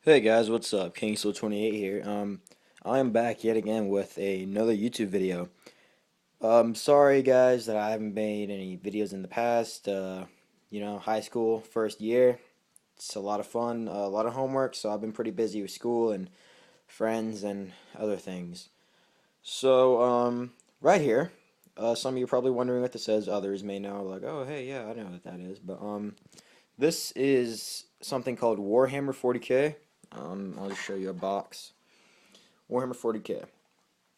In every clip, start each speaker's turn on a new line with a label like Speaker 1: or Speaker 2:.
Speaker 1: Hey guys, what's up? Kingslow28 here. I am back yet again with another YouTube video. Sorry guys that I haven't made any videos in the past. High school, first year. It's a lot of fun, a lot of homework, so I've been pretty busy with school and friends and other things. So, right here, some of you are probably wondering what this says. Others may know, like, oh, hey, yeah, I know what that is. But, this is something called Warhammer 40K. I'll just show you a box. Warhammer 40K.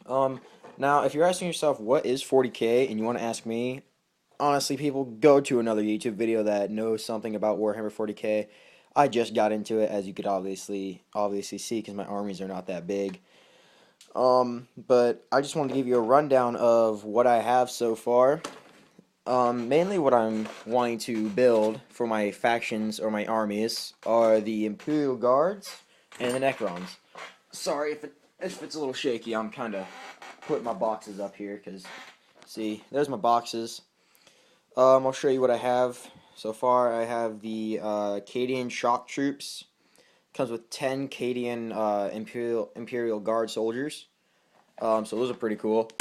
Speaker 1: Um, Now, if you're asking yourself what is 40K and you want to ask me, honestly, people, go to another YouTube video that knows something about Warhammer 40K. I just got into it, as you could obviously see, because my armies are not that big. But I just wanted to give you a rundown of what I have so far. Mainly what I'm wanting to build for my factions or my armies are the Imperial Guards and the Necrons. Sorry if it's a little shaky. I'm kind of putting my boxes up here because, see, there's my boxes. I'll show you what I have so far. I have the Cadian Shock Troops. Comes with 10 Cadian Imperial Guard soldiers. So those are pretty cool.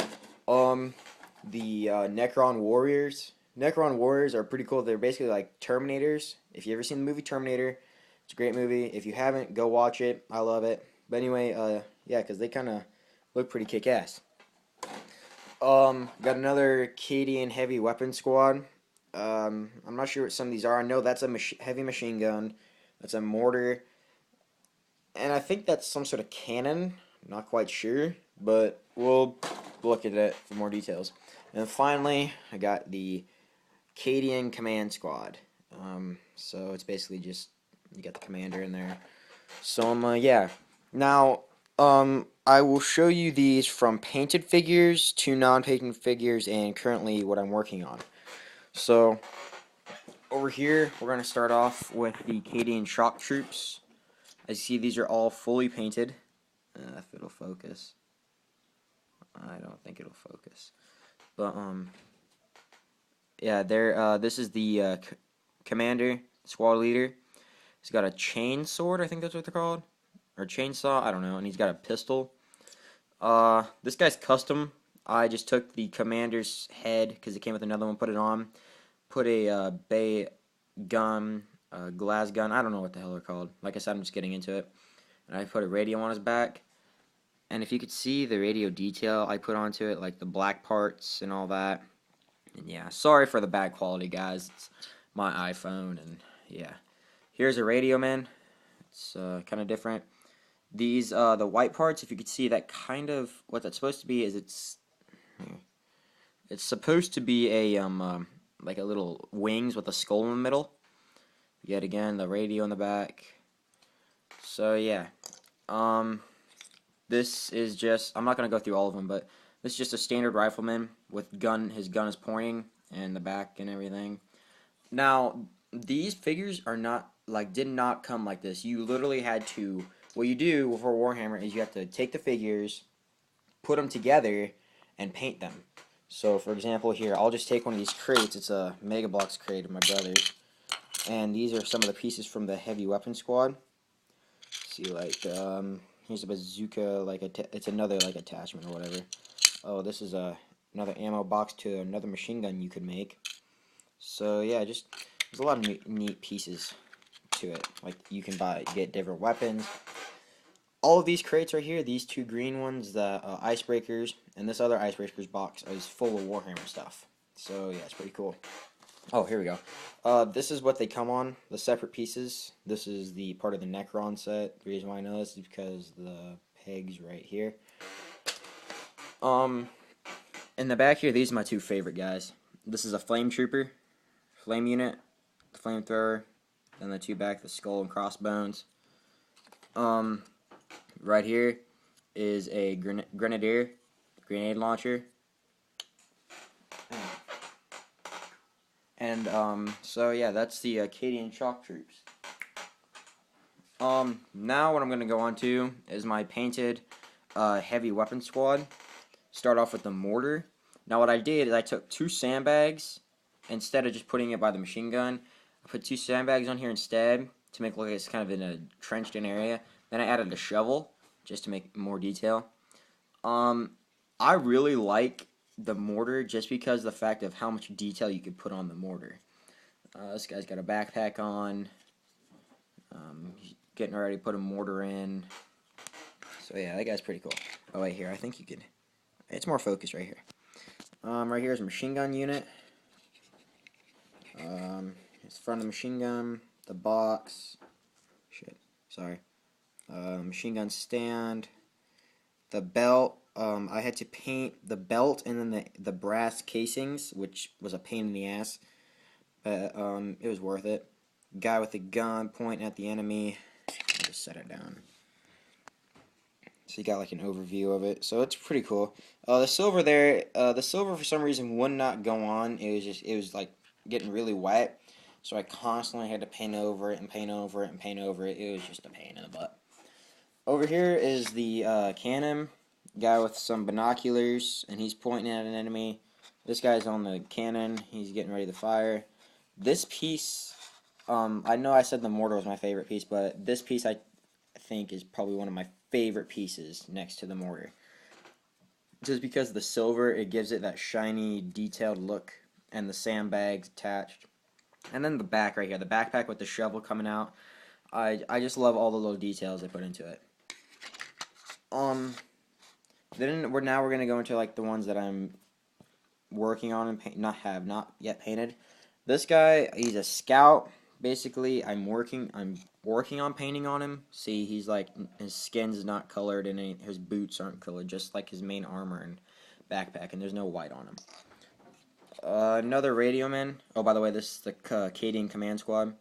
Speaker 1: The Necron Warriors. Necron Warriors are pretty cool. They're basically like Terminators. If you ever seen the movie Terminator, it's a great movie. If you haven't, go watch it. I love it. But anyway, yeah, because they kind of look pretty kick-ass. Got another Cadian Heavy Weapon Squad. I'm not sure what some of these are. I know that's a heavy machine gun. That's a mortar. And I think that's some sort of cannon. Not quite sure, but we'll look at it for more details. And finally, I got the Cadian Command Squad. So it's basically just, you got the commander in there. So, yeah. Now, I will show you these from painted figures to non-painted figures and currently what I'm working on. So, over here, we're going to start off with the Cadian Shock Troops. As you see, these are all fully painted. If it'll focus. I don't think it'll focus. But, yeah, this is the commander, squad leader. He's got a chain sword, I think that's what they're called. Or chainsaw, I don't know. And he's got a pistol. This guy's custom. I just took the commander's head, because it came with another one, put it on. Put a bay gun, glass gun, I don't know what the hell they're called. Like I said, I'm just getting into it. And I put a radio on his back. And if you could see the radio detail I put onto it, like the black parts and all that. And yeah, sorry for the bad quality, guys. It's my iPhone, and yeah. Here's a radio, man. It's kind of different. These, the white parts, if you could see that kind of, what that's supposed to be is it's supposed to be a, like a little wings with a skull in the middle. Yet again, the radio in the back. So yeah, this is just, I'm not going to go through all of them, but this is just a standard rifleman with gun, his gun is pointing, and the back and everything. Now, these figures are not, like, did not come like this. You literally had to, what you do for Warhammer is you have to take the figures, put them together, and paint them. So, for example, here, I'll just take one of these crates. It's a Mega Bloks crate of my brother's. And these are some of the pieces from the Heavy Weapon Squad. See, like, here's a bazooka, like, it's another, like, attachment or whatever. Oh, this is another ammo box to another machine gun you could make. So, yeah, just, there's a lot of neat pieces to it. Like, you can get different weapons. All of these crates right here, these two green ones, the icebreakers, and this other icebreakers box is full of Warhammer stuff. So, yeah, it's pretty cool. Oh, here we go. This is what they come on, the separate pieces. This is the part of the Necron set. The reason why I know this is because the pegs right here. In the back here, these are my two favorite guys. This is a Flame Trooper, Flame Unit, the Flamethrower, then the two back, the Skull and Crossbones. Right here is a Grenadier, grenade launcher. And, so yeah, that's the Cadian Shock Troops. Now what I'm going to go on to is my painted Heavy Weapon Squad. Start off with the mortar. Now what I did is I took two sandbags, instead of just putting it by the machine gun, I put two sandbags on here instead, to make it look like it's kind of in a trenched-in area. Then I added a shovel just to make more detail. Um, I really like the mortar just because of the fact of how much detail you could put on the mortar. This guy's got a backpack on. He's getting ready to put a mortar in. So yeah, that guy's pretty cool. Oh wait, here I think you could. It's more focused right here. Right here is a machine gun unit. It's front of the machine gun, the box. Shit, sorry. Machine gun stand, the belt. I had to paint the belt and then the brass casings, which was a pain in the ass, but it was worth it. Guy with the gun pointing at the enemy. I'll just set it down. So you got like an overview of it. So it's pretty cool. The silver there, the silver for some reason would not go on. It was like getting really wet. So I constantly had to paint over it and paint over it and paint over it. It was just a pain in the butt. Over here is the cannon. Guy with some binoculars, and he's pointing at an enemy. This guy's on the cannon. He's getting ready to fire. This piece, I know I said the mortar was my favorite piece, but this piece I think is probably one of my favorite pieces next to the mortar. Just because the silver, it gives it that shiny, detailed look, and the sandbags attached. And then the back right here, the backpack with the shovel coming out. I just love all the little details they put into it. Then we're gonna go into like the ones that I'm working on and not yet painted. This guy, he's a scout. Basically, I'm working on painting on him. See, he's like his skin's not colored and his boots aren't colored, just like his main armor and backpack, and there's no white on him. Another radio man. Oh, by the way, this is the Cadian Command Squad.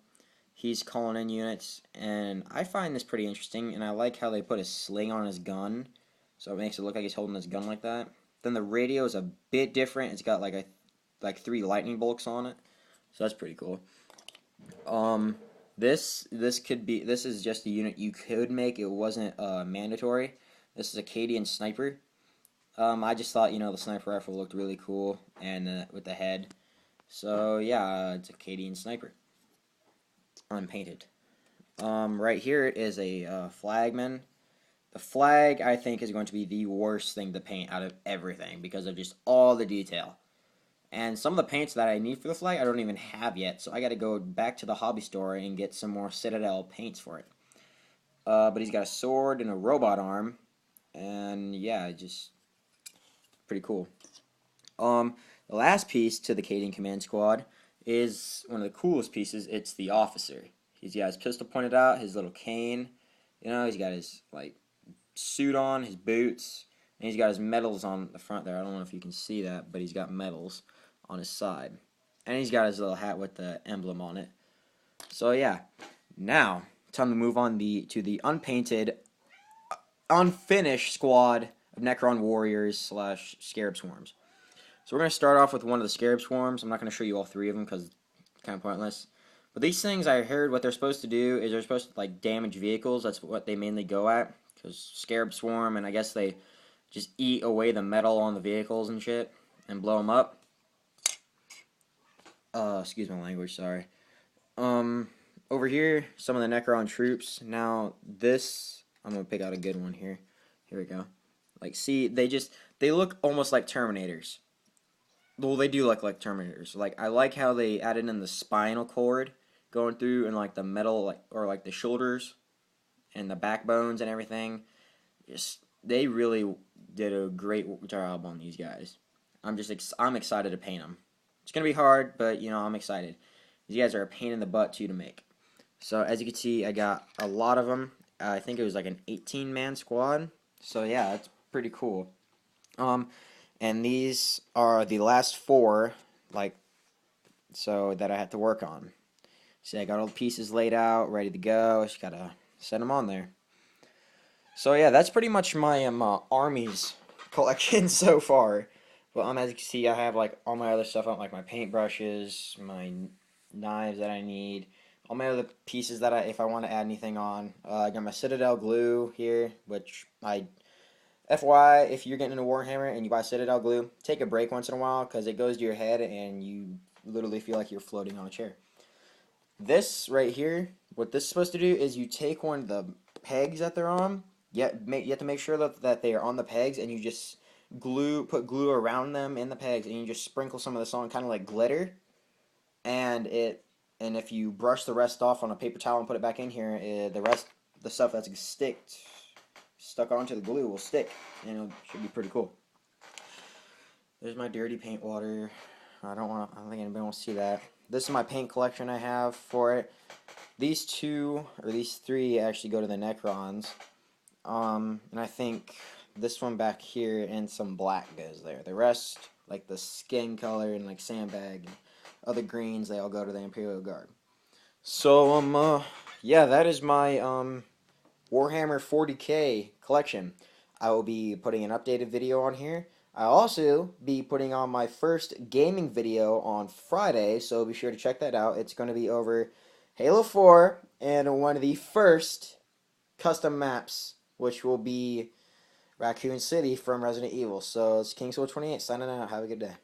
Speaker 1: He's calling in units, and I find this pretty interesting, and I like how they put a sling on his gun, so it makes it look like he's holding his gun like that. Then the radio is a bit different. It's got like 3 lightning bolts on it, so that's pretty cool. This is just a unit you could make. It wasn't mandatory. This is a Cadian sniper. I just thought the sniper rifle looked really cool, and with the head. So yeah, it's a Cadian sniper. Unpainted. Right here is a flagman. The flag, I think, is going to be the worst thing to paint out of everything because of just all the detail. And some of the paints that I need for the flag I don't even have yet, so I got to go back to the hobby store and get some more Citadel paints for it. But he's got a sword and a robot arm, and yeah, just pretty cool. The last piece to the Cadian Command Squad is one of the coolest pieces. It's the officer. He's got his pistol pointed out, his little cane. He's got his suit on, his boots, and he's got his medals on the front there. I don't know if you can see that, but he's got medals on his side. And he's got his little hat with the emblem on it. So yeah, now time to move on to the unpainted, unfinished squad of Necron Warriors / Scarab Swarms. So we're going to start off with one of the Scarab Swarms. I'm not going to show you all 3 of them because it's kind of pointless. But these things, I heard what they're supposed to do is they're supposed to damage vehicles. That's what they mainly go at. Because Scarab Swarm, and I guess they just eat away the metal on the vehicles and shit and blow them up. Excuse my language, sorry. Over here, some of the Necron troops. Now, this, I'm going to pick out a good one here. Here we go. See, they look almost like Terminators. Well, they do look like Terminators. I like how they added in the spinal cord going through and the metal, or the shoulders and the backbones and everything. They really did a great job on these guys. I'm excited to paint them. It's gonna be hard, but I'm excited. These guys are a pain in the butt too to make. So as you can see, I got a lot of them. I think it was like an 18-man squad. So yeah, it's pretty cool. And these are the last 4, so that I had to work on. See, I got all the pieces laid out, ready to go. Just gotta set them on there. So yeah, that's pretty much my armies collection so far. But as you can see, I have all my other stuff on, my paintbrushes, my knives that I need, all my other pieces that if I want to add anything on. I got my Citadel glue here, which FYI, if you're getting into Warhammer and you buy Citadel glue, take a break once in a while because it goes to your head and you literally feel like you're floating on a chair. This right here, what this is supposed to do is you take one of the pegs that they're on. You have to make sure that they are on the pegs, and you just put glue around them in the pegs, and you just sprinkle some of this on, kind of like glitter, and if you brush the rest off on a paper towel and put it back in here, the stuff that's stuck onto the glue will stick, and it should be pretty cool. There's my dirty paint water. I don't think anybody wants to see that. This is my paint collection I have for it. These three actually go to the Necrons. And I think this one back here and some black goes there. The rest, like the skin color and like sandbag and other greens, they all go to the Imperial Guard. So, yeah, that is my, Warhammer 40K collection. I will be putting an updated video on here. I'll also be putting on my first gaming video on Friday, so be sure to check that out. It's going to be over Halo 4 and one of the first custom maps, which will be Raccoon City from Resident Evil. So it's King Soul 28 signing out. Have a good day.